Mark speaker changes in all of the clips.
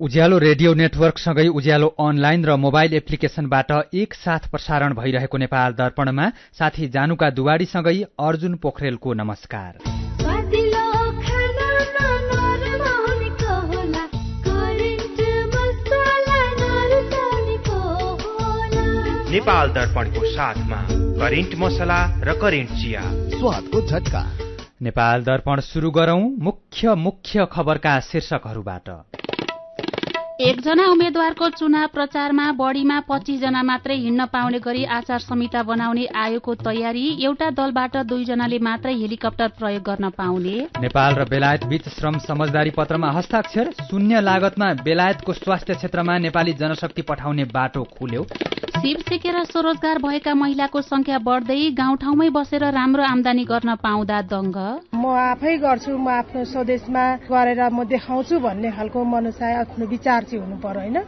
Speaker 1: उज्यालो radio नेटवर्कसँगै उज्यालो online र mobile एप्लिकेशनबाट एकसाथ प्रसारण भइरहेको नेपाल दर्पणमा साथी जानुका दुवाडीसँगै अर्जुन पोखरेलको नमस्कार।
Speaker 2: नेपाल दर्पणको साथमा करेन्ट मसला र करेन्ट चिया,
Speaker 3: स्वादको झट्का।
Speaker 1: नेपाल दर्पण सुरु गरौं मुख्य खबरका शीर्षकहरूबाट।
Speaker 4: एकजना उम्मेद्वारको चुनाव प्रचारमा बढीमा 25 जना मात्रै हिँड्न पाउने गरी आचार संहिता बनाउने आयोगको तयारी। एउटा दलबाट 2 जनाले मात्रै हेलिकप्टर प्रयोग गर्न पाउने। नेपाल र बेलायत बीच श्रम समझदारी पत्रमा हस्ताक्षर। शून्य लागतमा बेलायतको स्वास्थ्य क्षेत्रमा नेपाली जनशक्ति पठाउने बाटो खुल्यो। सिप सिकेर स्वरोजगार भएका महिलाको संख्या बढ्दै, गाउँठाउँमै बसेर राम्रो आमदानी गर्न पाउँदा दङ्ग।
Speaker 5: म आफै गर्छु, म आफ्नो स्वदेशमा गरेर म देखाउँछु भन्ने खालको मनसाय आफ्नो विचार चाहिँ हुनु पर्यो हैन।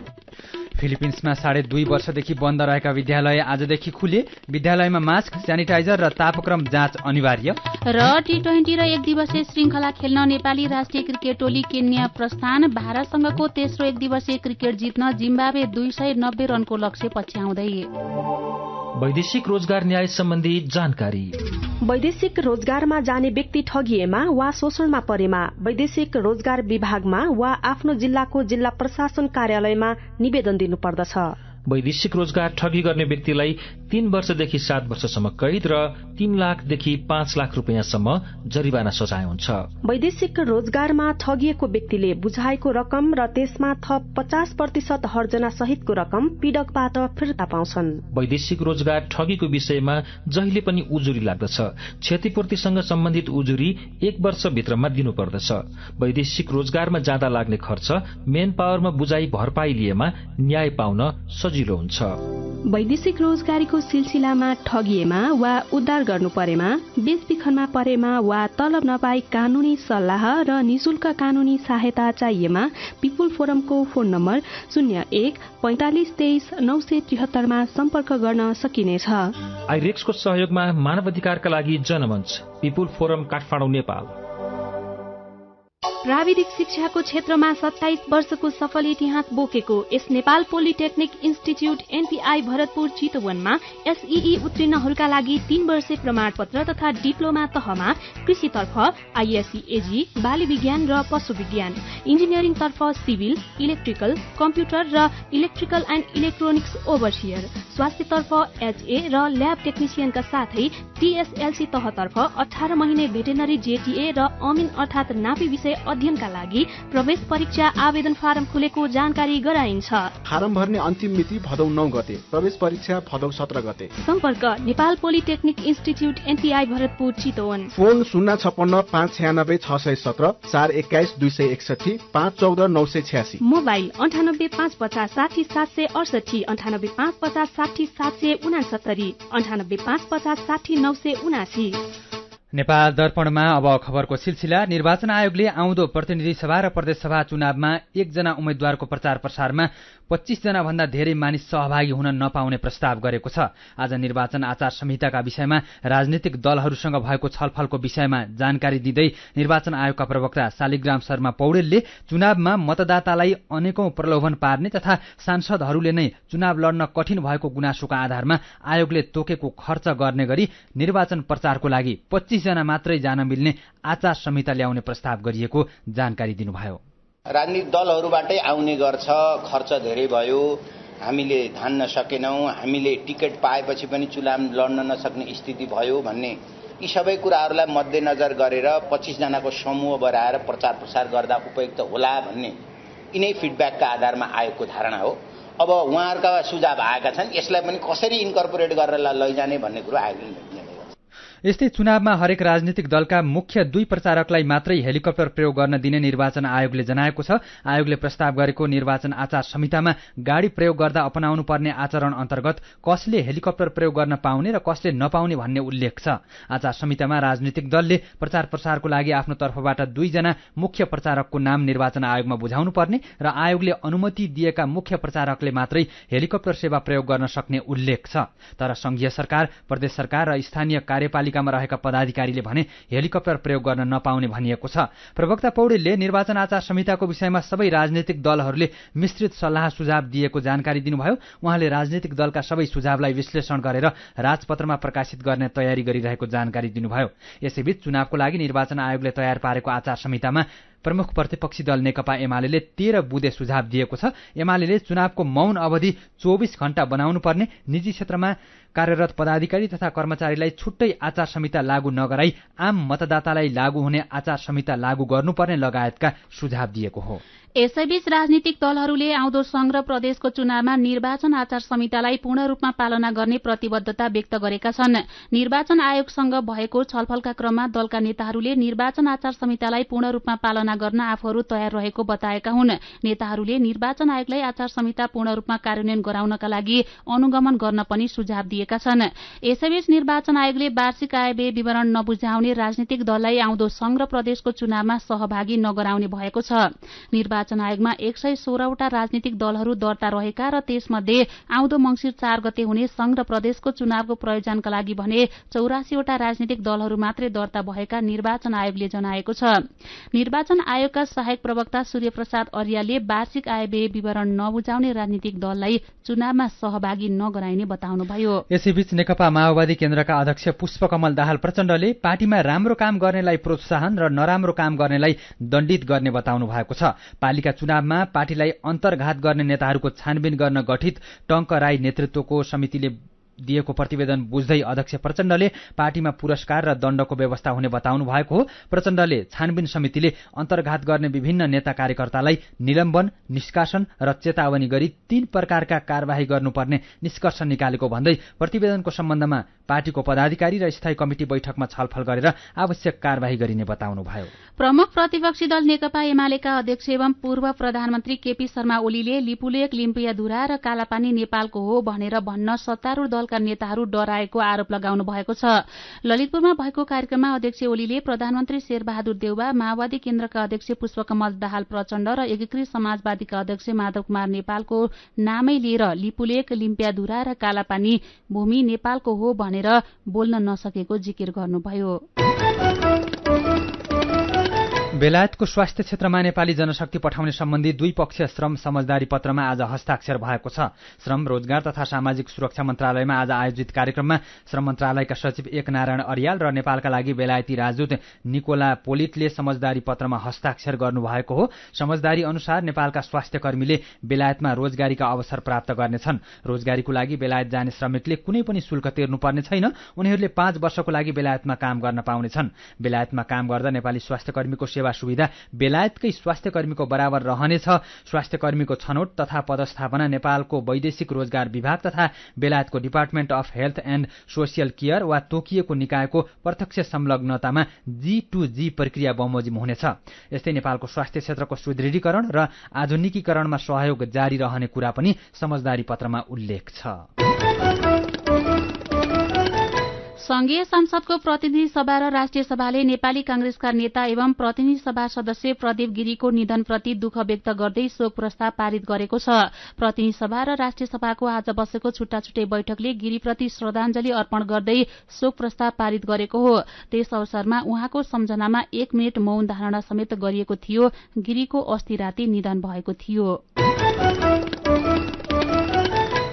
Speaker 1: फिलिपिन्समा 2.5 वर्षदेखि बन्द रहेका विद्यालय आजदेखि खुले। विद्यालयमा मास्क, स्यानिटाइजर र तापक्रम जाँच अनिवार्य। र T20 र 1 दिवसीय श्रृंखला खेल्न नेपाली राष्ट्रिय क्रिकेट टोली केन्या प्रस्थान। भारतसँगको तेस्रो 1 दिवसीय क्रिकेट जित्न जिम्बाब्वे 290 रनको लक्ष्य पछ्याउँदै।
Speaker 6: वैदेशिक रोजगार न्याय सम्बन्धी जानकारी।
Speaker 7: वैदेशिक रोजगारमा जाने व्यक्ति ठगिएमा वा शोषणमा परेमा वैदेशिक रोजगार विभागमा वा आफ्नो जिल्लाको जिल्ला प्रशासन कार्यालयमा निवेदन दिनुपर्दछ।
Speaker 6: वैदेशिक रोजगार ठगी गर्ने व्यक्तिलाई 3 वर्षदेखि 7 वर्षसम्म कैद र 3 लाखदेखि 5 लाख रुपियाँसम्म जरिवाना सजाय हुन्छ।
Speaker 7: वैदेशिक रोजगारमा ठगिएको व्यक्तिले बुझाएको रकम र त्यसमा थप 50% हर्जना सहितको रकम पीडकबाट फिर्ता पाउँछन्।
Speaker 6: वैदेशिक रोजगार ठगीको विषयमा जहिले पनि उजुरी लाग्दछ। क्षतिपूर्तिसँग सम्बन्धित उजुरी 1 वर्षभित्रमा दिनुपर्दछ। वैदेशिक रोजगारमा जाँदा लाग्ने खर्च मेन पावरमा बुझाइ भरपाई लिएमा न्याय पाउन सजिलो हुन्छ।
Speaker 7: वैदेशिक रोजगारीको सिलसिलामा ठगिएमा वा उद्धार गर्नु परेमा, बेचबिखनमा परेमा वा तलब नपाई कानूनी सल्लाह र निशुल्क कानूनी सहायता चाहिएमा पिपुल फोरमको फोन नम्बर 01 45 23 973 मा सम्पर्क गर्न सकिनेछ।
Speaker 6: आइरेक्सको सहयोगमा मानवाधिकारका लागि जनमञ्च, पिपुल फोरम काठमाडौँ, नेपाल।
Speaker 4: प्राविधिक शिक्षाको क्षेत्रमा 27 वर्षको सफल इतिहास बोकेको यस Nepal polytechnic institute NPI Bharatpur चितवनमा एसईई उत्तीर्णहरूका लागि 3 वर्षे प्रमाणपत्र तथा डिप्लोमा तहमा कृषितर्फ आईएससीएजी, बाली विज्ञान र पशु विज्ञान, इन्जिनियरिङतर्फ सिभिल, इलेक्ट्रिकल, कम्प्युटर र इलेक्ट्रिकल एन्ड इलेक्ट्रोनिक्स ओभरसियर, स्वास्थ्यतर्फ एचए र ल्याब टेक्निसियनका साथै टीएसएलसी तहतर्फ 18 महिने भेटेनरी जेटीए र अमिन अर्थात नापी विषय अध्ययनका लागि प्रवेश परीक्षा आवेदन फारम खुलेको जानकारी गराइन्छ।
Speaker 3: फारम भर्ने अन्तिम मिति भदौ 9 गते, प्रवेश परीक्षा भदौ 17 गते।
Speaker 4: सम्पर्क Nepal polytechnic institute NPI Bharatpur Chitwan.
Speaker 3: Phone 056 596 617 421 261 514 986।
Speaker 4: Mobile 98 550 60 768 98 550 60 769 98 550 60 979।
Speaker 1: Nepal दर्पणमा अब खबरको सिलसिला। निर्वाचन आयोगले आउँदो प्रतिनिधि सभा र प्रदेश सभा चुनावमा 1 जना उम्मेद्वारको प्रचार प्रसारमा 25 जना भन्दा धेरै मानिस सहभागी हुन नपाउने प्रस्ताव गरेको छ। आज निर्वाचन आचार संहिताका विषयमा राजनीतिक दलहरूसँग भएको छलफलको विषयमा जानकारी दिँदै निर्वाचन आयोगका प्रवक्ता शालिग्राम शर्मा पौडेलले चुनावमा मतदातालाई अनेकौं प्रलोभन पार्ने तथा सांसदहरूले नै चुनाव लड्न कठिन भएको गुनासोका आधारमा आयोगले तोकेको खर्च गर्ने गरी निर्वाचन प्रचारको लागि 25 जना मात्रै जान मिल्ने आचार संहिता ल्याउने प्रस्ताव गरिएको जानकारी दिनुभयो।
Speaker 8: राजनीतिक दलहरूबाटै आउने गर्छ, खर्च धेरै भयो, हामीले धान्न सकेनौं, हामीले टिकट पाएपछि पनि चुनाव लड्न नसक्ने स्थिति भयो भन्ने यी सबै कुराहरूलाई मध्यनजर गरेर 25 जनाको समूह बनाएर प्रचार प्रसार गर्दा उपयुक्त होला भन्ने यिनै फिडब्याकका आधारमा आयोगको धारणा हो। अब उहाँहरूका सुझाव आएका छन्, यसलाई पनि कसरी इन्कर्पोरेट गरेर लैजाने भन्ने कुरो आयोगले
Speaker 1: यस्तै चुनावमा हरेक राजनीतिक दलका मुख्य 2 प्रचारकलाई मात्रै हेलिकप्टर प्रयोग गर्न दिने निर्वाचन आयोगले जनाएको छ। आयोगले प्रस्ताव गरेको निर्वाचन आचार संहितामा गाडी प्रयोग गर्दा अपनाउनु पर्ने आचरण अन्तर्गत कसले हेलिकप्टर प्रयोग गर्न पाउने र कसले नपाउने भन्ने उल्लेख छ। आचार संहितामा राजनीतिक दलले प्रचार प्रसारको लागि आफ्नो तर्फबाट 2 जना मुख्य प्रचारकको नाम निर्वाचन आयोगमा बुझाउनु पर्ने र आयोगले अनुमति दिएका मुख्य प्रचारकले मात्रै हेलिकप्टर सेवा प्रयोग गर्न सक्ने उल्लेख छ। तर संघीय सरकार, प्रदेश सरकार र स्थानीय कार्यपालिका पालिकामा रहेका पदाधिकारीले भने हेलिकप्टर प्रयोग गर्न नपाउने भनिएको छ। प्रवक्ता पौडेलले निर्वाचन आचार संहिताको विषयमा सबै राजनीतिक दलहरूले मिश्रित सल्लाह सुझाव दिएको जानकारी दिनुभयो। उहाँले राजनीतिक दलका सबै सुझावलाई विश्लेषण गरेर राजपत्रमा प्रकाशित गर्ने तयारी गरिरहेको जानकारी दिनुभयो। यसैबीच चुनावको लागि निर्वाचन आयोगले तयार पारेको आचार संहितामा प्रमुख प्रतिपक्षी दल नेकपा एमाले 13 बुँदे सुझाव दिएको छ। एमाले चुनावको मौन अवधि 24 घण्टा बनाउनु पर्ने, निजी क्षेत्रमा कार्यरत पदाधिकारी तथा कर्मचारीलाई छुट्टै आचार संहिता लागू नगराई आम मतदातालाई लागू हुने आचार संहिता लागू गर्नुपर्ने लगायतका सुझाव दिएको हो।
Speaker 9: यसैबीच राजनीतिक दलहरूले आउँदो संघ र प्रदेशको चुनावमा निर्वाचन आचार संहितालाई पूर्ण रूपमा पालना गर्ने प्रतिबद्धता व्यक्त गरेका छन्। निर्वाचन आयोगसँग भएको छलफलका क्रममा दलका नेताहरूले निर्वाचन आचार संहितालाई पूर्ण रूपमा पालना गर्न आफूहरू तयार रहेको बताएका हुन्। नेताहरूले निर्वाचन आयोगलाई आचार संहिता पूर्ण रूपमा कार्यान्वयन गराउनका लागि अनुगमन गर्न पनि सुझाव दिएका छन्। यसैबीच निर्वाचन आयोगले वार्षिक आय व्यय विवरण नबुझाउने राजनीतिक दललाई आउँदो संघ र प्रदेशको चुनावमा सहभागी नगराउने भएको छ। निर्वाचन आयोगमा 116 वटा राजनीतिक दलहरू दर्ता रहेका र त्यसमध्ये आउँदो मंसिर 4 गते हुने संघ र प्रदेशको चुनावको प्रयोजनका लागि भने 84 वटा राजनीतिक दलहरू मात्रै दर्ता भएका निर्वाचन आयोगले जनाएको छ। निर्वाचन आयोगका सहायक प्रवक्ता सूर्यप्रसाद अर्यालले वार्षिक आय व्यय विवरण नबुझाउने राजनीतिक दललाई चुनावमा सहभागी नगराइने बताउनुभयो।
Speaker 1: यसैबीच नेकपा माओवादी केन्द्रका अध्यक्ष पुष्पकमल दाहाल प्रचण्डले पार्टीमा राम्रो काम गर्नेलाई प्रोत्साहन र नराम्रो काम गर्नेलाई दण्डित गर्ने बताउनु भएको छ। पालिका चुनावमा पार्टीलाई अन्तर्घात गर्ने नेताहरूको छानबिन गर्न गठित टंक राई नेतृत्वको समितिले दिएको प्रतिवेदन बुझ्दै अध्यक्ष प्रचण्डले पार्टीमा पुरस्कार र दण्डको व्यवस्था हुने बताउनु भएको हो। प्रचण्डले छानबिन समितिले अन्तर्घात गर्ने विभिन्न नेता कार्यकर्तालाई निलम्बन, निष्कासन र चेतावनी गरी 3 प्रकारका कार्यवाही गर्नुपर्ने निष्कर्ष निकालेको भन्दै प्रतिवेदनको सम्बन्धमा पार्टीको पदाधिकारी र स्थायी कमिटी बैठकमा छलफल गरेर आवश्यक कार्यवाही गरिने बताउनुभयो।
Speaker 9: प्रमुख प्रतिपक्षी दल नेकपा एमालेका अध्यक्ष एवं पूर्व प्रधानमन्त्री केपी शर्मा ओलीले लिपुलेक, लिम्पियाधुरा र कालापानी नेपालको हो भनेर भन्न सत्तारूढ दलका नेताहरू डराएको आरोप लगाउनु भएको छ। ललितपुरमा भएको कार्यक्रममा अध्यक्ष ओलीले प्रधानमन्त्री शेरबहादुर देउवा, माओवादी केन्द्रका अध्यक्ष पुष्पकमल दाहाल प्रचण्ड र एकीकृत समाजवादीका अध्यक्ष माधव कुमार नेपालको नामै लिएर लिपुलेक, लिम्पियाधुरा र कालापानी भूमि नेपालको हो भनेर बोल्न नसकेको जिकिर गर्नुभयो।
Speaker 1: बेलायतको स्वास्थ्य क्षेत्रमा नेपाली जनशक्ति पठाउने सम्बन्धी द्विपक्षीय श्रम समझदारी पत्रमा आज हस्ताक्षर भएको छ। श्रम, रोजगार तथा सामाजिक सुरक्षा मन्त्रालयमा आज आयोजित कार्यक्रममा श्रम मन्त्रालयका सचिव एकनारायण अर्याल र नेपालका लागि बेलायती राजदूत निकोला पोलिटले समझदारी पत्रमा हस्ताक्षर गर्नुभएको हो। समझदारी अनुसार नेपालका स्वास्थ्य कर्मीले बेलायतमा रोजगारीका अवसर प्राप्त गर्नेछन्। रोजगारीको लागि बेलायत जाने श्रमिकले कुनै पनि शुल्क तिर्नुपर्ने छैन। उनीहरूले 5 वर्षको लागि बेलायतमा काम गर्न पाउनेछन्। बेलायतमा काम गर्दा नेपाली स्वास्थ्य कर्मीको सेवा सुविधा बेलायतकै स्वास्थ्य कर्मीको बराबर रहनेछ। स्वास्थ्य कर्मीको छनौट तथा पदस्थापना नेपालको वैदेशिक रोजगार विभाग तथा बेलायतको department of health and social care वा तोकिएको निकायको प्रत्यक्ष संलग्नतामा G2G प्रक्रिया बमोजिम हुनेछ। यस्तै नेपालको स्वास्थ्य क्षेत्रको सुदृढीकरण र आधुनिकीकरणमा सहयोग जारी रहने कुरा पनि समझदारी पत्रमा उल्लेख छ।
Speaker 9: संघीय संसदको प्रतिनिधि सभा र राष्ट्रिय सभाले नेपाली कांग्रेसका नेता एवं प्रतिनिधि सभा सदस्य प्रदीप गिरीको निधनप्रति दुःख व्यक्त गर्दै शोक प्रस्ताव पारित गरेको छ। प्रतिनिधि सभा र राष्ट्रिय सभाको आज बसेको छुट्टा छुट्टै बैठकले गिरीप्रति श्रद्धाञ्जली अर्पण गर्दै शोक प्रस्ताव पारित गरेको हो। त्यस अवसरमा उहाँको सम्झनामा 1 मिनट मौन धारणा समेत गरिएको थियो। गिरीको अस्ति राति निधन भएको थियो।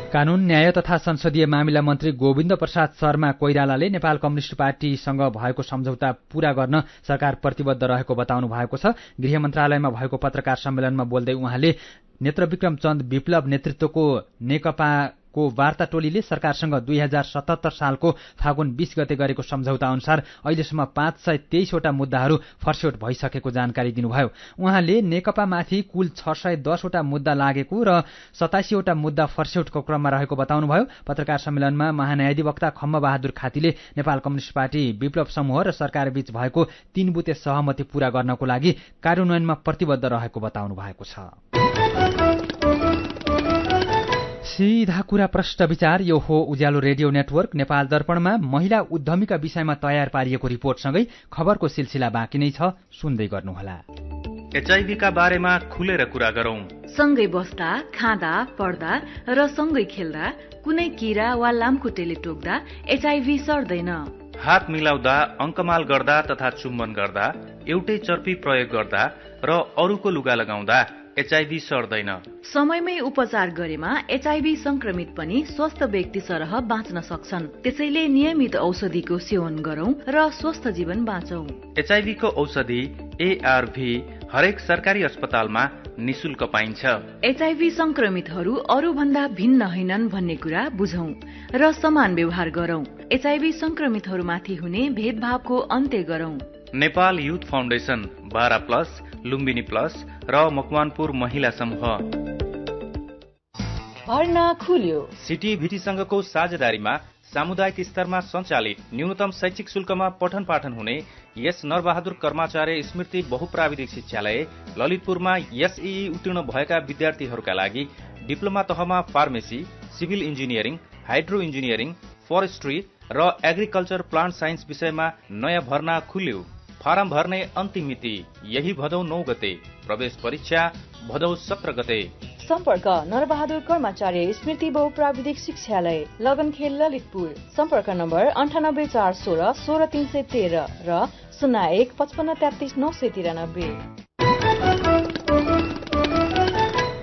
Speaker 1: कानून, न्याय तथा संसदीय मामिला मन्त्री गोविन्द प्रसाद शर्मा कोइरालाले नेपाल कम्युनिष्ट पार्टीसँग भएको सम्झौता पूरा गर्न सरकार प्रतिबद्ध रहेको बताउनु भएको छ। गृह मन्त्रालयमा भएको पत्रकार सम्मेलनमा बोल्दै उहाँले नेत्रविक्रम चन्द विप्लव नेतृत्वको नेकपाको वार्ता टोलीले सरकारसँग 2077 सालको फागुन 20 गते गरेको सम्झौता अनुसार अहिलेसम्म 523 वटा मुद्दाहरू फर्स्यौट भइसकेको जानकारी दिनुभयो। उहाँले नेकपामाथि कुल 610 वटा मुद्दा लागेको र 87 वटा मुद्दा फर्स्यौटको क्रममा रहेको बताउनुभयो। पत्रकार सम्मेलनमा महान्यायाधिवक्ता खम्मबहादुर खातीले नेपाल कम्युनिष्ट पार्टी विप्लव समूह र सरकारबीच भएको 3 बुँदे सहमति पूरा गर्नको लागि कार्यान्वयनमा प्रतिबद्ध रहेको बताउनु भएको छ। सीधा कुरा प्रश्न विचार, यो हो उज्यालो रेडियो नेटवर्क। नेपाल दर्पणमा महिला उद्यमीका विषयमा तयार पारिएको रिपोर्टसँगै खबरको सिलसिला बाँकी नै छ, सुन्दै गर्नुहोला।
Speaker 2: एचआईभीका बारेमा खुलेर कुरा गरौं।
Speaker 10: सँगै बस्दा, खाँदा, पढ्दा र सँगै खेल्दा कुनै कीरा वा लामखुट्टेले टोक्दा एचआईभी सर्दैन।
Speaker 11: हात मिलाउँदा, अङ्कमाल गर्दा तथा चुम्बन गर्दा, एउटै चर्पी प्रयोग गर्दा र अरूको लुगा लगाउँदा एचआईभी सर्दैन।
Speaker 10: समयमै उपचार गरेमा एचआईभी संक्रमित पनि स्वस्थ व्यक्ति सरह बाँच्न सक्छन्। त्यसैले नियमित औषधिको सेवन गरौं र स्वस्थ जीवन बाँचौं।
Speaker 11: एचआईभी को औषधि एआरभी हरेक सरकारी अस्पतालमा निशुल्क पाइन्छ।
Speaker 10: एचआईभी संक्रमितहरू अरू भन्दा भिन्न होइनन् भन्ने कुरा बुझौं र समान व्यवहार गरौं। एचआईभी संक्रमितहरूमाथि हुने भेदभावको अन्त्य गरौं।
Speaker 11: Nepal youth foundation, Bara plus, Lumbini plus र मकवानपुर महिला समूह।
Speaker 10: भर्ना खुल्यो।
Speaker 11: सिटी भिटी संघको साझेदारीमा सामुदायिक स्तरमा सञ्चालित न्यूनतम शैक्षिक शुल्कमा पठन पाठन हुने यस नरबहादुर कर्माचार्य स्मृति बहुप्राविधिक शिक्षालय ललितपुरमा एसईई उत्तीर्ण भएका विद्यार्थीहरूका लागि डिप्लोमा तहमा pharmacy, civil engineering, hydro engineering, forestry र एग्रिकल्चर प्लान्ट साइन्स विषयमा नयाँ भर्ना खुल्यो। फारम भर्ने अन्तिम मिति यही भदौ 9 गते। प्रवेश परीक्षा भदौ 17 गते।
Speaker 10: सम्पर्क नरबहादुर कर्माचार्य स्मृति बहुप्राविधिक शिक्षालय लगनखेल ललितपुर। सम्पर्क नम्बर 984116 16313 र 01 55 33 993।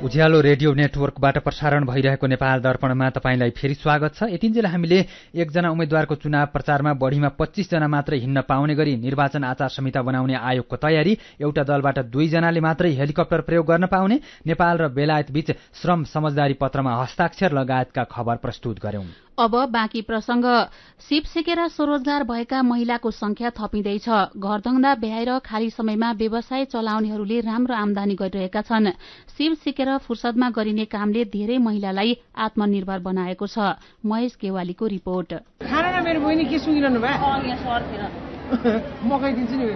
Speaker 1: उज्यालो रेडियो नेटवर्कबाट प्रसारण भइरहेको नेपाल दर्पणमा तपाईंलाई फेरि स्वागत छ। यतिन्जेल हामीले एकजना उम्मेद्वारको चुनाव प्रचारमा बढीमा 25 जना मात्रै हिँड्न पाउने गरी निर्वाचन आचार संहिता बनाउने आयोगको तयारी, एउटा दलबाट 2 जनाले मात्रै हेलिकप्टर प्रयोग गर्न पाउने, नेपाल र बेलायत बीच श्रम समझदारी पत्रमा हस्ताक्षर लगायतका खबर प्रस्तुत गर्यौं।
Speaker 9: अब बाँकी प्रसंग। सिप सिकेर स्वरोजगार भएका महिलाको संख्या थपिँदैछ। घरधन्दा भ्याएर खाली समयमा व्यवसाय चलाउनेहरूले राम्रो आमदानी गरिरहेका छन्। सिप सिकेर फुर्सदमा गरिने कामले धेरै महिलालाई आत्मनिर्भर बनाएको छ। महेश गेवालीको रिपोर्ट।
Speaker 12: खाना मेरो बहिनी के सुनिरहनु भयो? मकै दिन्छु नि।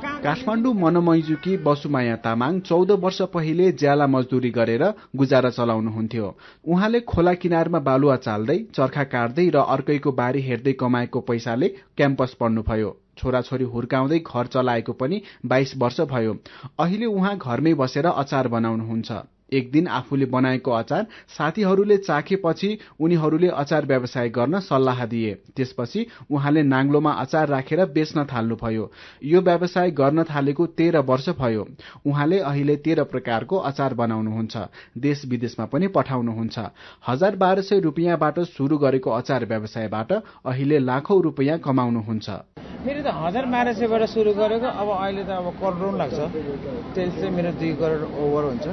Speaker 3: काठमाडौँ मनमैजुकी बसुमाया तामाङ 14 वर्ष पहिले ज्याला मजदुरी गरेर गुजारा चलाउनुहुन्थ्यो। उहाँले खोला किनारमा बालुवा चाल्दै, चर्खा काट्दै र अर्कैको बारी हेर्दै कमाएको पैसाले क्याम्पस पढ्नुभयो। छोराछोरी हुर्काउँदै घर चलाएको पनि 22 वर्ष भयो। अहिले उहाँ घरमै बसेर अचार बनाउनुहुन्छ। एक दिन आफूले बनाएको अचार साथीहरूले चाखेपछि उनीहरूले अचार व्यवसाय गर्न सल्लाह दिए। त्यसपछि उहाँले नाङ्लोमा अचार राखेर बेच्न थाल्नुभयो। यो व्यवसाय गर्न थालेको 13 वर्ष भयो। उहाँले अहिले 13 प्रकारको अचार बनाउनुहुन्छ। देश विदेशमा पनि पठाउनुहुन्छ। 1200 रुपियाँबाट सुरु गरेको अचार व्यवसायबाट अहिले लाखौं रुपियाँ कमाउनुहुन्छ।
Speaker 12: मेरो त 1200 बाट सुरु गरेको, अब अहिले त अब करोडौं लाग्छ। त्यसले मेरो 2 करोड ओभर हुन्छ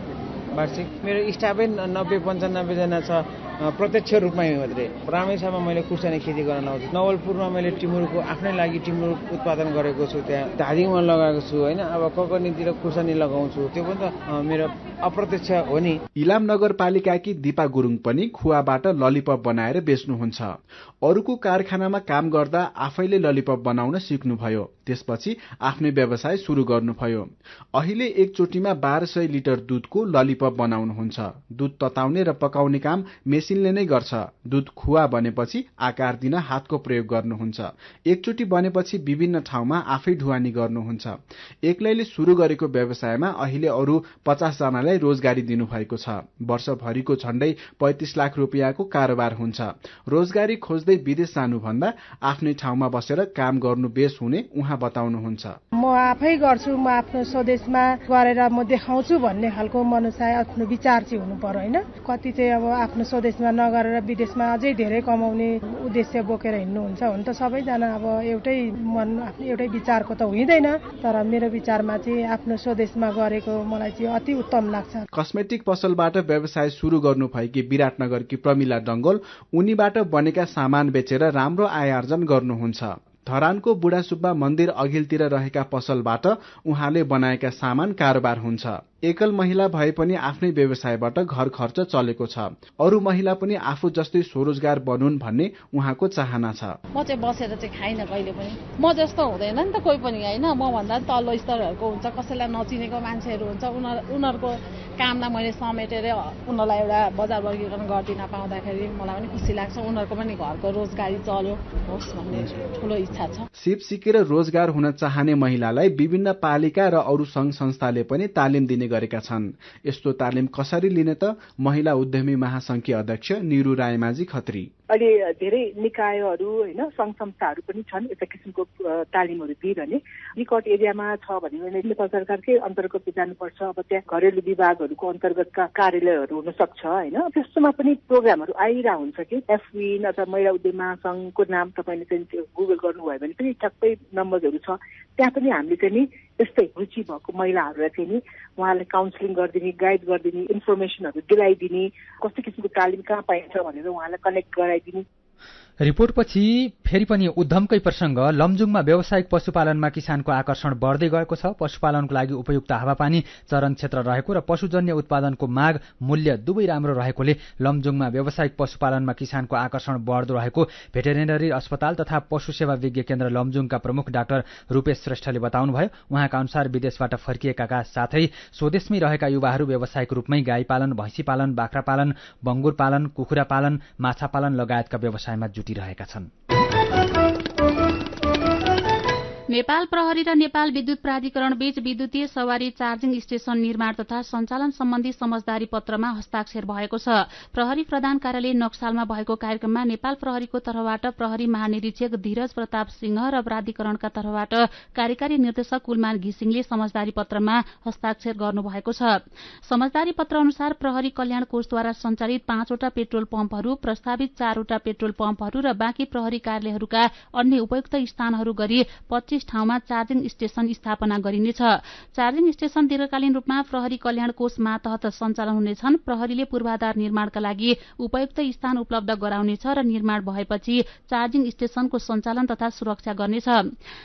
Speaker 12: वार्षिक। मेरो स्टाफै 90-95 जना छ प्रत्यक्ष रूपमै मात्रै। रामेछापमा मैले खुर्सानी खेती गर्न लाउँछु। नवलपुरमा मैले टिमुरको आफ्नै लागि टिमुर उत्पादन गरेको छु। त्यहाँ धादिङमा लगाएको छु हैन। अब ककर्नीतिर खुर्सानी लगाउँछु। त्यो पनि त मेरो अप्रत्यक्ष हो नि।
Speaker 3: इलाम नगरपालिकाकी दीपा गुरुङ पनि खुवाबाट ललिपप बनाएर बेच्नुहुन्छ। अरूको कारखानामा काम गर्दा आफैले ललिपप बनाउन सिक्नुभयो। त्यसपछि आफ्नै व्यवसाय सुरु गर्नुभयो। अहिले एकचोटीमा 1200 लिटर दूधको ललिपप बनाउनुहुन्छ। दूध तताउने र पकाउने काम मेसिनले नै गर्छ। दूध खुवा बनेपछि आकार दिन हातको प्रयोग गर्नुहुन्छ। एकचोटी बनेपछि विभिन्न ठाउँमा आफै ढुवानी गर्नुहुन्छ। एक्लैले सुरु गरेको व्यवसायमा अहिले अरू 50 जनालाई रोजगारी दिनुभएको छ। वर्षभरिको झण्डै 35 लाख रुपियाँको कारोबार हुन्छ। रोजगारी खोज्दै विदेश जानुभन्दा आफ्नै ठाउँमा बसेर काम गर्नु बेस हुने उहाँ बताउनुहुन्छ।
Speaker 5: म आफै गर्छु, म आफ्नो स्वदेशमा गरेर म देखाउँछु भन्ने खालको मनसाय आफ्नो विचार चाहिँ हुनु पर्यो हैन। कति चाहिँ अब आफ्नो स्वदेशमा नगरेर विदेशमा अझै धेरै कमाउने उद्देश्य बोकेर हिँड्नुहुन्छ। हुन त सबैजना अब एउटै मन आफ्नो एउटै विचारको त हुँदैन, तर मेरो विचारमा चाहिँ आफ्नो स्वदेशमा गरेको मलाई चाहिँ अति उत्तम लाग्छ।
Speaker 3: कस्मेटिक पसलबाट व्यवसाय सुरु गर्नुभएकी विराटनगरकी प्रमिला डंगोल उनीबाट बनेका सामान बेचेर राम्रो आय आर्जन गर्नुहुन्छ। धरानको बुढासुब्बा मन्दिर अघिल्तिर रहेका पसलबाट उहाँले बनाएका सामान कारोबार हुन्छ। एकल महिला भए पनि आफ्नै व्यवसायबाट घर खर्च चलेको छ। अरू महिला पनि आफू जस्तै स्वरोजगार बनुन् भन्ने उहाँको चाहना छ।
Speaker 13: म चाहिँ बसेर चाहिँ खाइन कहिले पनि। म जस्तो हुँदैन नि त कोही पनि हैन। म भन्दा तल्लो स्तरहरूको हुन्छ, कसैलाई नचिनेको मान्छेहरू हुन्छ। उनीहरूको कामलाई मैले समेटेर उनीहरूलाई एउटा बजार वर्गीकरण गर्दिन पाउँदाखेरि मलाई पनि खुसी लाग्छ। उनीहरूको पनि घरको रोजगारी चल्यो होस् भन्ने ठुलो इच्छा छ।
Speaker 3: सिप सिकेर रोजगार हुन चाहने महिलालाई विभिन्न पालिका र अरू संघ संस्थाले पनि तालिम दिने गरेका छन्। यस्तो तालिम कसरी लिने त? महिला उद्यमी महासंघकी अध्यक्ष निरु रायमाझी खत्री।
Speaker 14: अहिले धेरै निकायहरू होइन सङ्घ संस्थाहरू पनि छन् यस्ता किसिमको तालिमहरू दिइरहने। निकट एरियामा छ भने नेपाल सरकारकै अन्तर्गत जानुपर्छ। अब त्यहाँ घरेलु विभागहरूको अन्तर्गतका कार्यालयहरू हुन सक्छ होइन। त्यस्तोमा पनि प्रोग्रामहरू आइरहेको हुन्छ कि एफविन अथवा महिला उद्यम महासङ्घको नाम तपाईँले चाहिँ गुगल गर्नुभयो भने पनि ठ्याक्कै नम्बरहरू छ। त्यहाँ पनि हामीले चाहिँ नि यस्तै रुचि भएको महिलाहरूलाई चाहिँ नि उहाँलाई काउन्सिलिङ गरिदिने, गाइड गरिदिने, इन्फर्मेसनहरू दिलाइदिने, कस्तो किसिमको तालिम कहाँ पाइन्छ भनेर उहाँलाई कनेक्ट गराइदिने।
Speaker 1: रिपोर्टपछि फेरि पनि उद्यमकै प्रसङ्ग। लमजुङमा व्यावसायिक पशुपालनमा किसानको आकर्षण बढ्दै गएको छ। पशुपालनको लागि उपयुक्त हावापानी, चरण क्षेत्र रहेको र पशुजन्य उत्पादनको माग, मूल्य दुवै राम्रो रहेकोले लमजुङमा व्यावसायिक पशुपालनमा किसानको आकर्षण बढ्दो रहेको भेटेरिनरी अस्पताल तथा पशु सेवा विज्ञ केन्द्र लमजुङका प्रमुख डाक्टर रूपेश श्रेष्ठले बताउनुभयो। उहाँका अनुसार विदेशबाट फर्किएकाका साथै स्वदेशमै रहेका युवाहरू व्यावसायिक रूपमै गाई पालन, भैँसी पालन, बाख्रा पालन, बङ्गुर पालन, कुखुरा पालन, माछा पालन लगायतका व्यवसायमा जुटिरहेका छन्।
Speaker 9: नेपाल प्रहरी र नेपाल विद्युत प्राधिकरण बीच विद्युतीय सवारी चार्जिङ स्टेशन निर्माण तथा सञ्चालन सम्बन्धी समझदारी पत्रमा हस्ताक्षर भएको छ। प्रहरी प्रधान कार्यालय नक्सालमा भएको कार्यक्रममा नेपाल प्रहरीको तर्फबाट प्रहरी महानिरीक्षक धीरज प्रताप सिंह र प्राधिकरणका तर्फबाट कार्यकारी निर्देशक कुलमान घिसिङले समझदारी पत्रमा हस्ताक्षर गर्नुभएको छ। समझदारी पत्र अनुसार प्रहरी कल्याण कोषद्वारा सञ्चालित 5 वटा पेट्रोल पम्पहरू, प्रस्तावित 4 वटा पेट्रोल पम्पहरू र बाँकी प्रहरी कार्यालयहरूका अन्य उपयुक्त स्थानहरू गरी 25 ठाउँमा चार्जिङ स्टेशन स्थापना गरिनेछ। चार्जिङ स्टेशन दीर्घकालीन रूपमा प्रहरी कल्याण कोष मातहत सञ्चालन हुनेछन्। प्रहरीले पूर्वाधार निर्माणका लागि उपयुक्त स्थान उपलब्ध गराउनेछ र निर्माण भएपछि चार्जिङ स्टेशनको सञ्चालन तथा सुरक्षा गर्नेछ।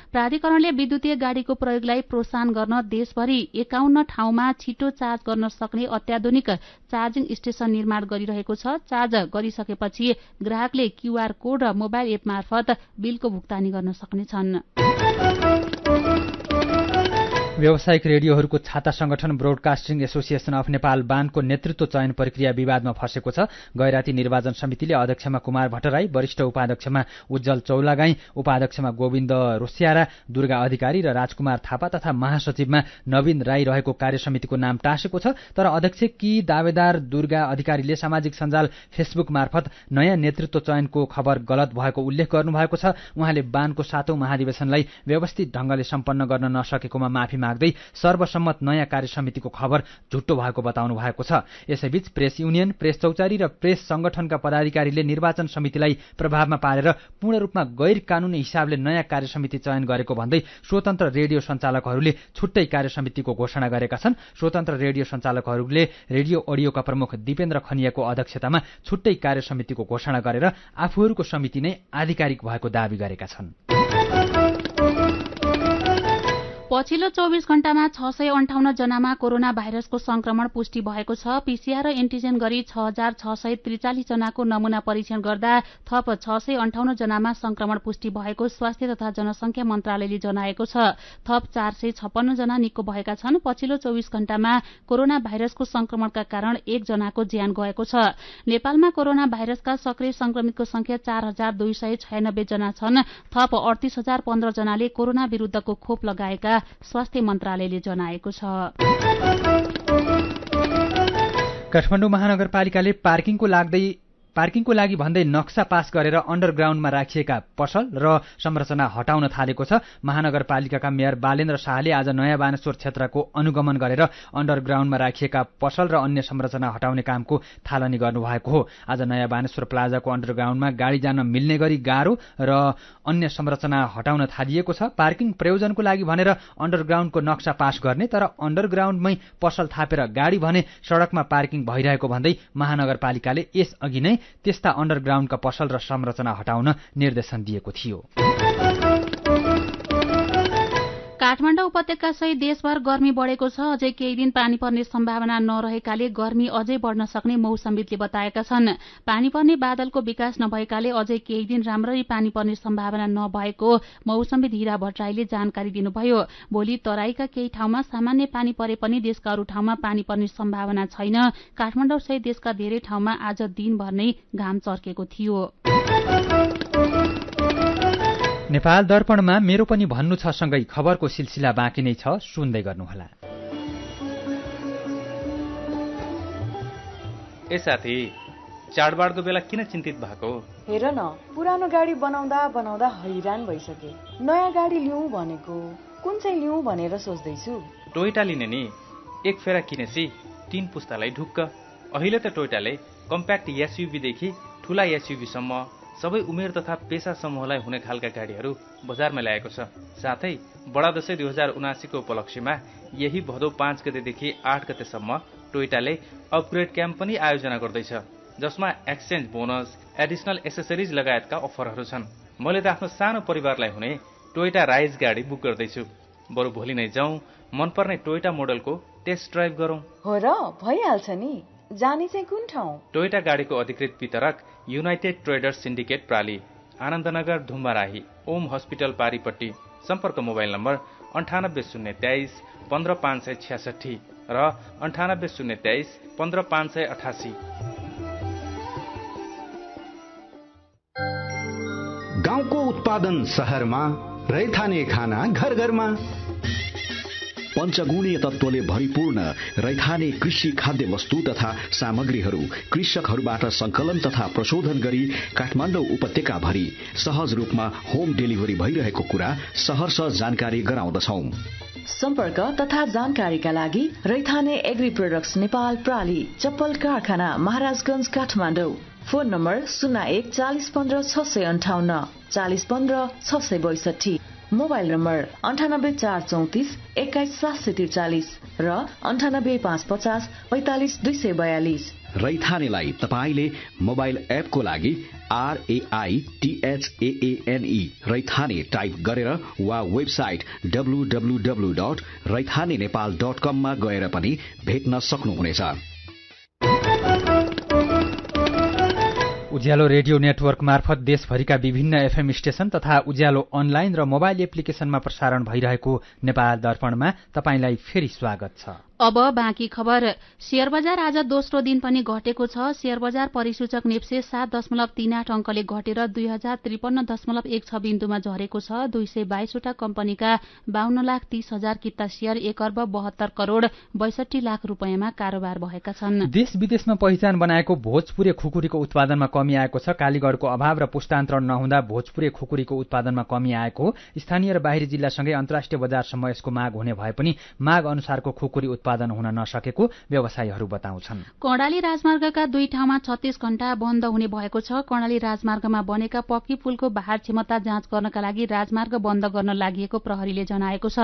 Speaker 9: प्राधिकरणले विद्युतीय गाडीको प्रयोगलाई प्रोत्साहन गर्न देशभरि 51 ठाउँमा छिटो चार्ज गर्न सक्ने अत्याधुनिक चार्जिङ स्टेशन निर्माण गरिरहेको छ। चार्ज गरिसकेपछि ग्राहकले क्यूआर कोड र मोबाइल एप मार्फत बिलको भुक्तानी गर्न सक्नेछन्।
Speaker 1: व्यावसायिक रेडियोहरूको छाता संगठन ब्रोडकास्टिङ एसोसिएसन अफ नेपाल बानको नेतृत्व चयन प्रक्रिया विवादमा फँसेको छ। गैराती निर्वाचन समितिले अध्यक्षमा कुमार भट्टराई, वरिष्ठ उपाध्यक्षमा उज्जवल चौलागाई, उपाध्यक्षमा गोविन्द रोसियारा, दुर्गा अधिकारी र राजकुमार थापा तथा महासचिवमा नवीन राई रहेको कार्यसमितिको नाम टाँसेको छ। तर अध्यक्ष कि दावेदार दुर्गा अधिकारीले सामाजिक सञ्जाल फेसबुक मार्फत नयाँ नेतृत्व चयनको खबर गलत भएको उल्लेख गर्नुभएको छ। उहाँले बानको 7औं महाधिवेशनलाई व्यवस्थित ढंगले सम्पन्न गर्न नसकेकोमा माफी माग्दै सर्वसम्मत नयाँ कार्यसमितिको खबर झुट्टो भएको बताउनु भएको छ। यसैबीच प्रेस युनियन, प्रेस चौचारी र प्रेस संगठनका पदाधिकारीले निर्वाचन समितिलाई प्रभावमा पारेर पूर्ण रूपमा गैर कानूनी हिसाबले नयाँ कार्यसमिति चयन गरेको भन्दै स्वतन्त्र रेडियो सञ्चालकहरूले छुट्टै कार्यसमितिको घोषणा गरेका छन्। स्वतन्त्र रेडियो सञ्चालकहरूले रेडियो अडियोका प्रमुख दिपेन्द्र खनियाको अध्यक्षतामा छुट्टै कार्यसमितिको घोषणा गरेर आफूहरूको समिति नै आधिकारिक भएको दावी गरेका छन्।
Speaker 9: पछिल्लो 24 घण्टामा 658 जनामा कोरोना भाइरसको संक्रमण पुष्टि भएको छ। पीसीआर र एन्टिजेन गरी 6643 जनाको नमूना परीक्षण गर्दा थप 658 जनामा संक्रमण पुष्टि भएको स्वास्थ्य तथा जनसंख्या मन्त्रालयले जनाएको छ। थप 456 जना निको भएका छन्। पछिल्लो 24 घण्टामा कोरोना भाइरसको संक्रमणका कारण 1 जनाको ज्यान गएको छ। नेपालमा कोरोना भाइरसका सक्रिय संक्रमितको संख्या 4296 जना छन्। थप 38015 जनाले कोरोना विरूद्धको खोप लगाएका स्वास्थ्य मन्त्रालयले जनाएको छ।
Speaker 1: काठमाडौँ महानगरपालिकाले पार्किङको लागि भन्दै नक्सा पास गरेर अन्डरग्राउन्डमा राखिएका पसल र संरचना हटाउन थालेको छ। महानगरपालिकाका मेयर बालेन्द्र शाहले आज नयाँ बानेश्वर क्षेत्रको अनुगमन गरेर अन्डरग्राउन्डमा राखिएका पसल र अन्य संरचना हटाउने कामको थालनी गर्नुभएको हो। आज नयाँ बानेश्वर प्लाजाको अन्डरग्राउन्डमा गाडी जान मिल्ने गरी गाह्रो र अन्य संरचना हटाउन थालिएको छ। पार्किङ प्रयोजनको लागि भनेर अन्डरग्राउन्डको नक्सा पास गर्ने, तर अन्डरग्राउन्डमै पसल थापेर गाडी भने सड़कमा पार्किङ भइरहेको भन्दै महानगरपालिकाले यसअघि नै त्यस्ता अन्डरग्राउन्डका पसल र संरचना हटाउन निर्देशन दिएको थियो।
Speaker 9: काठमाडौँ उपत्यका सहित देशभर गर्मी बढेको छ। अझै केही दिन पानी पर्ने सम्भावना नरहेकाले गर्मी अझै बढ्न सक्ने मौसमविदले बताएका छन्। पानी पर्ने बादलको विकास नभएकाले अझै केही दिन राम्ररी पानी पर्ने सम्भावना नभएको मौसमविद हिरा भट्टराईले जानकारी दिनुभयो। भोलि तराईका केही ठाउँमा सामान्य पानी परे पनि देशका अरू ठाउँमा पानी पर्ने सम्भावना छैन। काठमाडौँ सहित देशका धेरै ठाउँमा आज दिनभर नै घाम चर्केको थियो।
Speaker 1: नेपाल दर्पणमा मेरो पनि भन्नु छ सँगै खबरको सिलसिला बाँकी नै छ, सुन्दै गर्नुहोला।
Speaker 11: ए साथी, चाडबाडको बेला किन चिन्तित भएको?
Speaker 10: हेर न, पुरानो गाडी बनाउँदा बनाउँदा हैरान भइसके। नयाँ गाडी लिउँ भनेको, कुन चाहिँ लिउँ भनेर सोच्दैछु।
Speaker 11: टोयोटा लिने नि, एक फेरा किनेसी 3 पुस्तालाई ढुक्क। अहिले त टोयोटाले कम्प्याक्ट एसयुभीदेखि ठूला एसयुभीसम्म सबै उमेर तथा पेसा समूहलाई हुने खालका गाडीहरू बजारमा ल्याएको छ। साथै बडा दशैं 2079 को उपलक्ष्यमा यही भदौ 5 गतेदेखि 8 गतेसम्म टोयोटाले अपग्रेड क्याम्प पनि आयोजना गर्दैछ, जसमा एक्सचेन्ज बोनस, एडिसनल एसेसरिज लगायतका अफरहरू छन्। मैले त आफ्नो सानो परिवारलाई हुने टोयोटा राइज गाडी बुक गर्दैछु। बरु भोलि नै जाउँ, मनपर्ने टोयोटा मोडलको टेस्ट ड्राइभ गरौँ।
Speaker 10: हो र, भइहाल्छ नि। जाने चाहिँ कुन ठाउँ?
Speaker 11: टोयोटा गाडीको अधिकृत वितरक युनाइटेड ट्रेडर्स सिन्डिकेट प्राली, आनन्दनगर धुम्बाराही, ओम हस्पिटल पारीपट्टी। सम्पर्क मोबाइल नम्बर 980323 15566 र 980323 15588।
Speaker 15: गाउँको उत्पादन शहरमा, रैथाने खाना घर घरमा। पञ्चगुणीय तत्त्वले भरिपूर्ण रैथाने कृषि खाद्य वस्तु तथा सामग्रीहरू कृषकहरूबाट संकलन तथा प्रशोधन गरी काठमाडौँ उपत्यका भरि सहज रूपमा होम डेलिभरी भइरहेको कुरा सहर्ष जानकारी गराउँदछौ।
Speaker 10: सम्पर्क तथा जानकारीका लागि रैथाने एग्री प्रोडक्ट्स नेपाल प्राली, चप्पल कारखाना, Maharajganj, Kathmandu. Phone number 01 40 15 658 40 15 662। Mobile number 98 434 21 743 र 98 550 45 242।
Speaker 15: रैथानेलाई तपाईले मोबाइल एपको लागि RAITHAANE रैथाने टाइप गरेर वा वेबसाइट www.raithanenepal.com मा गएर पनि भेट्न सक्नुहुनेछ।
Speaker 1: उज्यालो रेडियो नेटवर्क मार्फत देशभरिका विभिन्न एफएम स्टेशन तथा उज्यालो अनलाइन र मोबाइल एप्लिकेशनमा प्रसारण भइरहेको नेपाल दर्पणमा तपाईंलाई फेरि स्वागत छ।
Speaker 9: अब बाँकी खबर। शेयर बजार आज दोस्रो दिन पनि घटेको छ। शेयर बजार परिसूचक नेप्से 7.38 अंकले घटेर 2053.16 बिन्दुमा झरेको छ। 222 वटा कम्पनीका 52,30,000 किता शेयर 1,72,62,लाख रुपियाँमा कारोबार भएका छन्।
Speaker 1: देश विदेशमा पहिचान बनाएको भोजपुरे खुकुरीको उत्पादनमा कमी आएको छ। कालीगढ़को अभाव र पुस्तान्तरण नहुँदा भोजपुरे खुकुरीको उत्पादनमा कमी आएको हो। स्थानीय र बाहिरी जिल्लासँगै अन्तर्राष्ट्रिय बजारसम्म यसको माग हुने भए पनि माग अनुसारको खुकुरी उत्पादन हुन नसकेको व्यवसायीहरू बताउँछन्।
Speaker 9: कर्णाली राजमार्गका 2 ठाउँमा 36 घण्टा बन्द हुने भएको छ। कर्णाली राजमार्गमा बनेका पक्की पुलको भार क्षमता जाँच गर्नका लागि राजमार्ग बन्द गर्न लागि प्रहरीले जनाएको छ।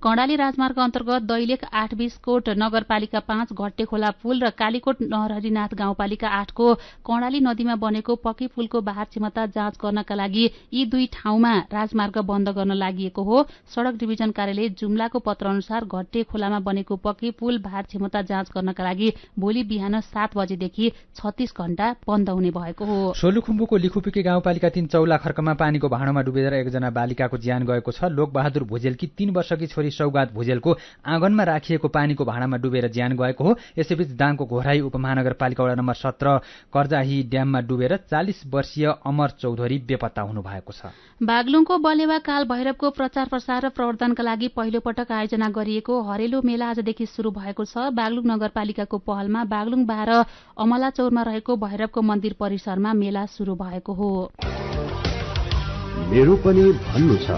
Speaker 9: कर्णाली राजमार्ग अन्तर्गत दैलेख 8-20 कोट नगरपालिका 5 घट्टे खोला पुल र कालीकोट नरहरिनाथ गाउँपालिका 8 को कर्णाली नदीमा बनेको पक्की पुलको भार क्षमता जाँच गर्नका लागि यी 2 ठाउँमा राजमार्ग बन्द गर्न लागि हो। सड़क डिभिजन कार्यालय जुम्लाको पत्र अनुसार घट्टे खोलामा बनेको पक्की पुल भार क्षमता जाँच गर्नका लागि भोलि बिहान 7 बजेदेखि 36 घण्टा बन्द हुने भएको हो।
Speaker 1: सोलुखुम्बुको लिखुपिके गाउँपालिका 3 चौला खर्कमा पानीको भाँडोमा डुबेर एकजना बालिकाको ज्यान गएको छ। लोकबहादुर भुजेलकी 3 वर्षकी छोरी सौगात भुजेलको आँगनमा राखिएको पानीको भाँडामा डुबेर ज्यान गएको हो। यसैबीच दाङको घोराई उपमहानगरपालिका वडा नम्बर 17 कर्जाही ड्याममा डुबेर 40 वर्षीय अमर चौधरी बेपत्ता हुनु भएको छ।
Speaker 9: बागलुङको बलेवा काल भैरवको प्रचार प्रसार र प्रवर्धनका लागि पहिलो पटक आयोजना गरिएको हरेलो मेला आजदेखि शुरू भएको छ। बागलुङ नगरपालिकाको पहलमा बागलुङ 12 अमला चौरमा रहेको भैरवको मन्दिर परिसरमा मेला शुरू भएको हो।
Speaker 15: मेरो पनि भन्नु छ।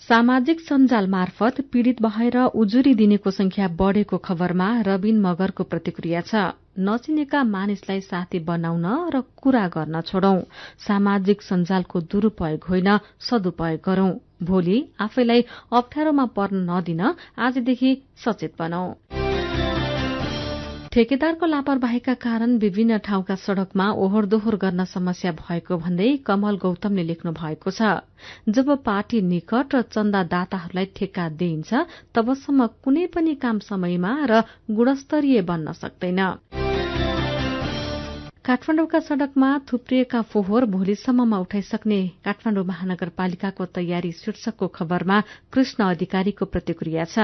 Speaker 7: सामाजिक सञ्जाल मार्फत पीड़ित भएर उजुरी दिनेको संख्या बढ़ेको खबरमा रबिन मगरको प्रतिक्रिया छ। नचिनेका मानिसलाई साथी बनाउन र कुरा गर्न छोडौं। सामाजिक सञ्जालको दुरूपयोग होइन, सदुपयोग गरौं। भोलि आफैलाई अप्ठ्यारोमा पर्न नदिन आजदेखि सचेत बनौं। ठेकेदारको लापरवाहीका कारण विभिन्न ठाउँका सड़कमा ओहोर दोहोर गर्न समस्या भएको भन्दै कमल गौतमले लेख्नु भएको छ। जब पार्टी निकट र चन्दादाताहरूलाई ठेक्का दिइन्छ तबसम्म कुनै पनि काम समयमा र गुणस्तरीय बन्न सक्दैन। काठमाडौँका सड़कमा थुप्रिएका फोहोर भोलिसम्ममा उठाइसक्ने काठमाडौँ महानगरपालिकाको तयारी शीर्षकको खबरमा कृष्ण अधिकारीको प्रतिक्रिया छ।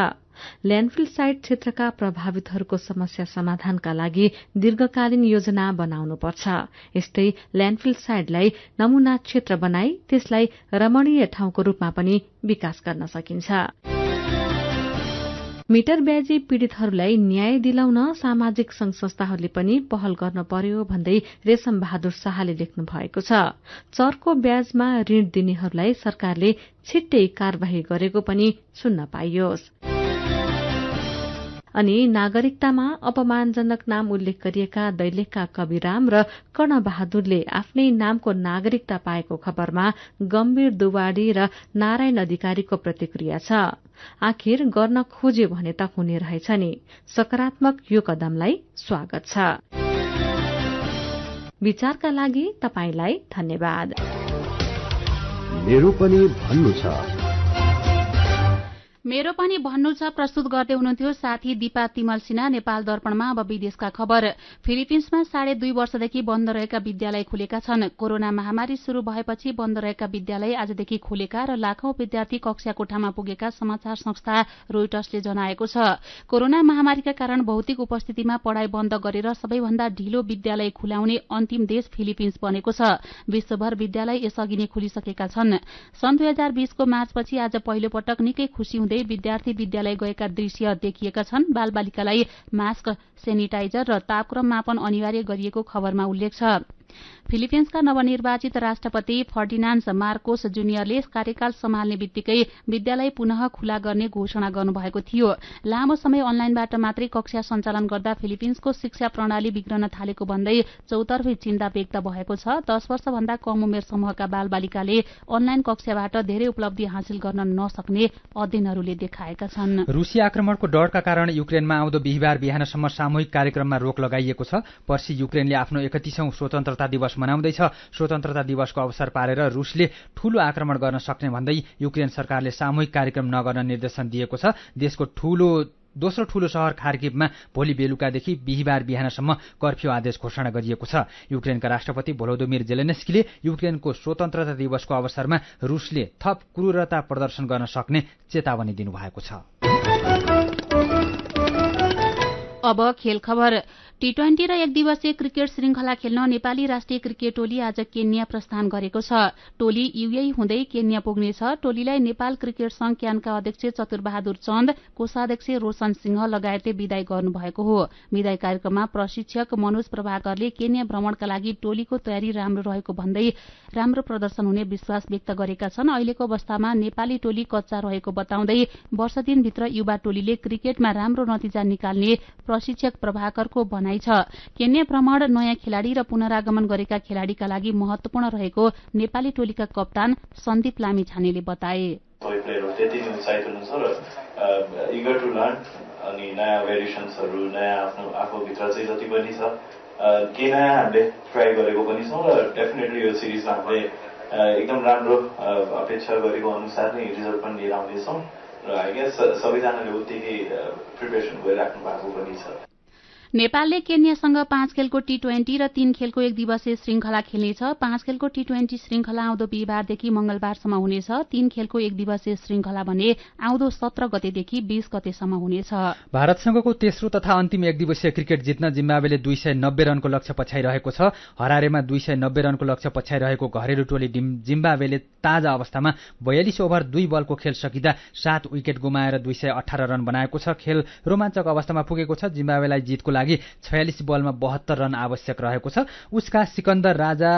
Speaker 7: ल्याण्डफिल साइट क्षेत्रका प्रभावितहरूको समस्या समाधानका लागि दीर्घकालीन योजना बनाउनुपर्छ। यस्तै ल्याण्डफिल साइटलाई नमूना क्षेत्र बनाई त्यसलाई रमणीय ठाउँको रूपमा पनि विकास गर्न सकिन्छ।
Speaker 16: मिटर ब्याजी पीड़ितहरूलाई न्याय दिलाउन सामाजिक संघ संस्थाहरूले पनि पहल गर्न पर्यो भन्दै रेशम बहादुर शाहले लेख्नु भएको छ। चर्को ब्याजमा ऋण दिनेहरूलाई सरकारले छिट्टै कार्यवाही गरेको पनि सुन्न पाइयोस्। अनि नागरिकतामा अपमानजनक नाम उल्लेख गरिएका दैलेखका कविराम र कर्णबहादुरले आफ्नै नामको नागरिकता पाएको खबरमा गम्भीर दुवाडी र नारायण अधिकारीको प्रतिक्रिया छ। आखिर गर्न खोज्यो भने त हुने रहेछ नि। सकारात्मक यो कदमलाई स्वागत छ। विचारका लागि तपाईलाई धन्यवाद।
Speaker 15: मेरो पनि भन्नु छ।
Speaker 9: मेरो पनि भन्नु छ प्रस्तुत गर्दै हुनुहुन्थ्यो साथी दीपा तिमल सिन्हा। नेपाल दर्पणमा अब विदेशका खबर। फिलिपिन्समा 2.5 वर्षदेखि बन्द रहेका विद्यालय खुलेका छन्। कोरोना महामारी शुरू भएपछि बन्द रहेका विद्यालय आजदेखि खुलेका र लाखौं विद्यार्थी कक्षा कोठामा पुगेका समाचार संस्था रोइटर्सले जनाएको छ। कोरोना महामारीका कारण भौतिक उपस्थितिमा पढ़ाई बन्द गरेर सबैभन्दा ढिलो विद्यालय खुलाउने अन्तिम देश फिलिपिन्स बनेको छ। विश्वभर विद्यालय यसअघि नै खुलिसकेका छन्। सन् 2020 को मार्चपछि आज पहिलो पटक निकै खुशी हुँदै विद्यार्थी विद्यालय गएका दृश्य देखिएका छन्। बालबालिकालाई मास्क, सेनिटाइजर र तापक्रम मापन अनिवार्य गरिएको खबरमा उल्लेख छ। फिलिपिन्सका नवनिर्वाचित राष्ट्रपति फर्डिनान्ड मार्कोस जुनियरले कार्यकाल सम्हाल्ने बित्तिकै विद्यालय पुनः खुला गर्ने घोषणा गर्नुभएको थियो। लामो समय अनलाइनबाट मात्रै कक्षा सञ्चालन गर्दा फिलिपिन्सको शिक्षा प्रणाली बिग्रन थालेको भन्दै चौतर्फी चिन्ता व्यक्त भएको छ। 10 वर्षभन्दा कम उमेर समूहका बालबालिकाले अनलाइन कक्षाबाट धेरै उपलब्धि हासिल गर्न नसक्ने अध्ययनहरूले देखाएका छन्।
Speaker 1: रुसी आक्रमणको डरका कारण युक्रेनमा आउँदो बिहिबार बिहानसम्म सामूहिक कार्यक्रममा रोक लगाइएको छ। पर्सि युक्रेनले आफ्नो 31औं स्वतन्त्रता दिवस मनाउँदैछ। स्वतन्त्रता दिवसको अवसर पारेर रुसले ठूलो आक्रमण गर्न सक्ने भन्दै युक्रेन सरकारले सामूहिक कार्यक्रम नगर्न निर्देशन दिएको छ। देशको दोस्रो ठूलो शहर खार्किभमा भोलि बेलुकादेखि बिहिबार बिहानसम्म कर्फ्यू आदेश घोषणा गरिएको छ। युक्रेनका राष्ट्रपति भोलोदिमिर जेलेन्स्कीले युक्रेनको स्वतन्त्रता दिवसको अवसरमा रुसले थप क्रूरता प्रदर्शन गर्न सक्ने चेतावनी दिनुभएको छ।
Speaker 9: अब खेल खबर। टी20 र 1 दिवसीय क्रिकेट श्रृंखला खेल्न नेपाली राष्ट्रिय क्रिकेट टोली आज केन्या प्रस्थान गरेको छ। टोली युएई हुँदै केन्या पुग्नेछ। टोलीलाई नेपाल क्रिकेट संघ क्यानका अध्यक्ष चतुरबहादुर चन्द, कोषाध्यक्ष रोशन सिंह लगायतले विदाई गर्नुभएको हो। विदाई कार्यक्रममा प्रशिक्षक मनोज प्रभाकरले केन्या भ्रमणका लागि टोलीको तयारी राम्रो रहेको भन्दै राम्रो प्रदर्शन हुने विश्वास व्यक्त गरेका छन्। अहिलेको अवस्थामा नेपाली टोली कच्चा रहेको बताउँदै वर्ष दिनभित्र युवा टोलीले क्रिकेटमा राम्रो नतिजा निकाल्ने प्रशिक्षक प्रभाकरको भनाइ छ। केन्या भ्रमण नयाँ खेलाड़ी र पुनरागमन गरेका खेलाड़ीका लागि महत्वपूर्ण रहेको नेपाली टोलीका कप्तान सन्दीप लामिछानेले बताए।
Speaker 17: सबै प्लेयरहरु त्यति नै उत्साहित हुनुहुन्छ र इगर टु लर्न अनि नयाँ भेरिएसन्सहरु नयाँ आफूभित्र चाहिँ जति पनि छ के नयाँ हामीले ट्राई गरेको पनि छौं र डेफिनेटली यो सिरिजमा हामीले एकदम राम्रो अपेक्षा गरेको अनुसार नै रिजल्ट पनि लिएर आउँदैछौं र आई गेस सबैजनाले उत्तिकै प्रिपरेसन गरिराख्नु भएको पनि छ।
Speaker 9: नेपालले केन्यासँग 5 खेलको टी20 र 3 खेलको 1 दिवसीय श्रृंखला खेल्नेछ। 5 खेलको टी20 श्रृंखला आउँदो बिहिबारदेखि मंगलबारसम्म हुनेछ। 3 खेलको 1 दिवसीय श्रृंखला भने आउँदो 17 गतेदेखि 20 गतेसम्म हुनेछ।
Speaker 1: भारतसँगको तेस्रो तथा अन्तिम 1 दिवसीय क्रिकेट जित्न जिम्बाब्वेले 290 रनको लक्ष्य पछ्याइरहेको छ। हरारेमा 290 रनको लक्ष्य पछ्याइरहेको घरेलु टोली जिम्बाब्वेले ताजा अवस्थामा 42 ओभर 2 बलको खेल सकिँदा 7 विकेट गुमाएर 218 रन बनाएको छ। खेल रोमाञ्चक अवस्थामा पुगेको छ। जिम्बाब्वेलाई जितको लागि 46 बलमा 72 रन आवश्यक रहेको छ। उसका सिकन्दर राजा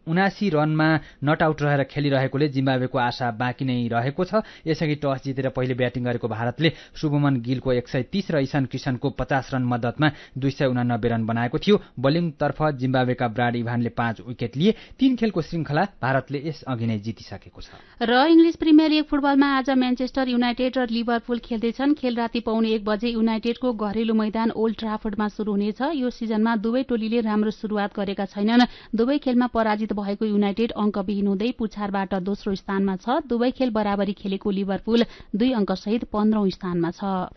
Speaker 1: 79 रनमा नट आउट रहेर खेलिरहेकोले जिम्बाब्वेको आशा बाँकी नै रहेको छ। यसअघि टस जितेर पहिले ब्याटिङ गरेको भारतले शुभमन गिलको 130 र ईशान किशनको 50 रन मद्दतमा 289 रन बनाएको थियो। बोलिङतर्फ जिम्बाब्वेका ब्राड इभानले 5 विकेट लिए। 3 खेलको श्रृंखला भारतले यसअघि नै जितिसकेको छ।
Speaker 9: र इंग्लिश प्रिमियर लीग फुटबलमा आज म्यानचेस्टर युनाइटेड र लिभरपुल खेल्दैछन्। खेल राति पाउने 1 बजे युनाइटेडको घरेलु मैदान ओल्ड ट्राफोर्डमा शुरू हुनेछ। यो सिजनमा दुवै टोलीले राम्रो सुरुवात गरेका छैनन्। दुवै खेलमा पराजित भएको युनाइटेड अंकविहीन हुँदै पुछारबाट दोस्रो स्थानमा छ। दुवै खेल बराबरी खेलेको लिभरपुल 2 अंक सहित 15औं स्थानमा छ।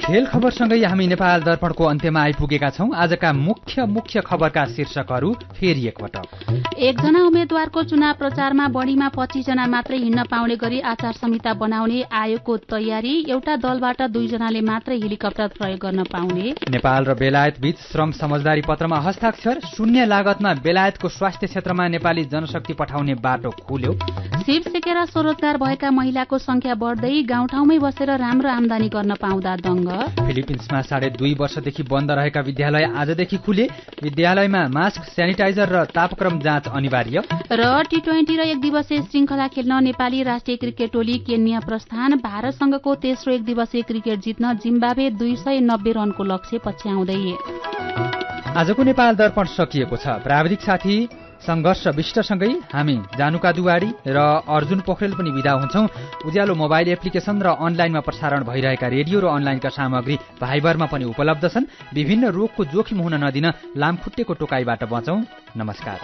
Speaker 1: खेल खबरसँगै हामी नेपाल दर्पणको अन्त्यमा आइपुगेका छौं। आजका मुख्य खबरका शीर्षकहरू फेरि एकपटक।
Speaker 9: एकजना उम्मेद्वारको चुनाव प्रचारमा बढ़ीमा 25 जना मात्रै हिँड्न पाउने गरी आचार संहिता बनाउने आयोगको तयारी। एउटा दलबाट 2 जनाले मात्रै हेलिकप्टर प्रयोग गर्न पाउने।
Speaker 1: नेपाल र बेलायत बीच श्रम समझदारी पत्रमा हस्ताक्षर। शून्य लागतमा बेलायतको स्वास्थ्य क्षेत्रमा नेपाली जनशक्ति पठाउने बाटो खुल्यो।
Speaker 9: सिप सेकेर स्वरोजगार भएका महिलाको संख्या बढ्दै गाउँठाउँमै बसेर राम्रो आमदानी गर्न पाउँदा दंग।
Speaker 1: फिलिपिन्समा 2.5 वर्षदेखि बन्द रहेका विद्यालय आजदेखि खुले। विद्यालयमा मास्क, सेनिटाइजर र तापक्रम जाँच अनिवार्य।
Speaker 9: र टी20 र 1 दिवसीय श्रृंखला खेल्न नेपाली राष्ट्रिय क्रिकेट टोली केन्या प्रस्थान। भारतसँगको तेस्रो 1 दिवसीय क्रिकेट जित्न जिम्बाब्वे 290 रनको लक्ष्य पछ्याउँदै।
Speaker 1: आजको नेपाल दर्पण सकिएको छ। प्राविधिक साथी संघर्ष विष्टसँगै हामी जानुका दुवाडी र अर्जुन पोखरेल पनि विदा हुन्छौं। उज्यालो मोबाइल एप्लिकेशन र अनलाइनमा प्रसारण भइरहेका रेडियो र अनलाइनका सामग्री भाइबरमा पनि उपलब्ध छन्। विभिन्न रोगको जोखिम हुन नदिन लामखुट्टेको टोकाइबाट बचौं। नमस्कार।